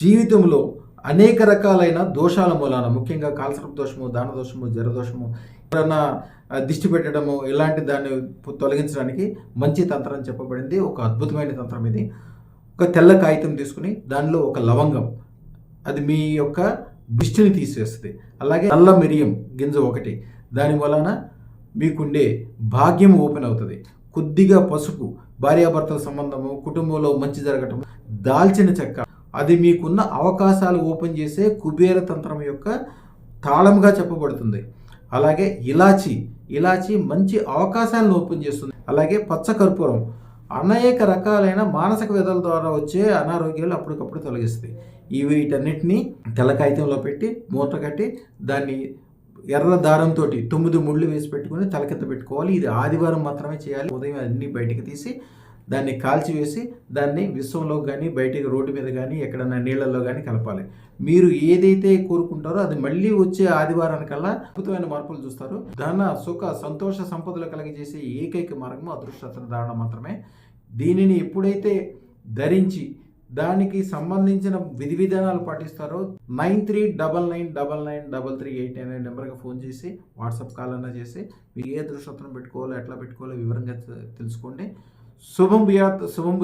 జీవితంలో అనేక రకాలైన దోషాల మూలాన ముఖ్యంగా కాలసర్ప దోషము, దాన దోషము, జరదోషము, ఎవరన్నా దిష్టి పెట్టడము ఇలాంటి దాన్ని తొలగించడానికి మంచి తంత్రం అని చెప్పబడింది. ఒక అద్భుతమైన తంత్రం ఇది. ఒక తెల్ల కాగితం తీసుకుని దానిలో ఒక లవంగం, అది మీ యొక్క దిష్టిని తీసేస్తుంది. అలాగే నల్ల మిరియం గింజ ఒకటి, దాని వలన మీకుండే భాగ్యం ఓపెన్ అవుతుంది. కొద్దిగా పసుపు, భార్యాభర్తల సంబంధము, కుటుంబంలో మంచి జరగటము, దాల్చిన చెక్క, అది మీకున్న అవకాశాలు ఓపెన్ చేసే కుబేర తంత్రం యొక్క తాళంగా చెప్పబడుతుంది. అలాగే ఇలాచి మంచి అవకాశాలను ఓపెన్ చేస్తుంది. అలాగే పచ్చ కర్పూరం అనేక రకాలైన మానసిక వ్యధల ద్వారా వచ్చే అనారోగ్యాలు అప్పటికప్పుడు తొలగిస్తాయి. వీటన్నిటినీ తెల్ల కాగితంలో పెట్టి మూట కట్టి దాన్ని ఎర్ర దారంతో 9 ముళ్ళు వేసి పెట్టుకుని తల కింద పెట్టుకోవాలి. ఇది ఆదివారం మాత్రమే చేయాలి. ఉదయం అన్ని బయటికి తీసి దాన్ని కాల్చివేసి దాన్ని విశ్వంలో కానీ బయటికి రోడ్డు మీద కానీ ఎక్కడన్నా నీళ్ళల్లో కానీ కలపాలి. మీరు ఏదైతే కోరుకుంటారో అది మళ్ళీ వచ్చే ఆదివారానికల్లా అద్భుతమైన మార్పులు చూస్తారు. ధన, సుఖ, సంతోష, సంపదలు కలిగజేసే ఏకైక మార్గము అదృష్టరత్న ధారణ మాత్రమే. దీనిని ఎప్పుడైతే ధరించి దానికి సంబంధించిన విధి విధానాలు పాటిస్తారో 9399993388 అనే నెంబర్కి ఫోన్ చేసి వాట్సాప్ కాల్ అన్నా చేసి మీరు ఏ అదృష్టరత్నం పెట్టుకోవాలో ఎట్లా పెట్టుకోవాలో వివరంగా తెలుసుకోండి. శుభం భూయాత్. శుభం.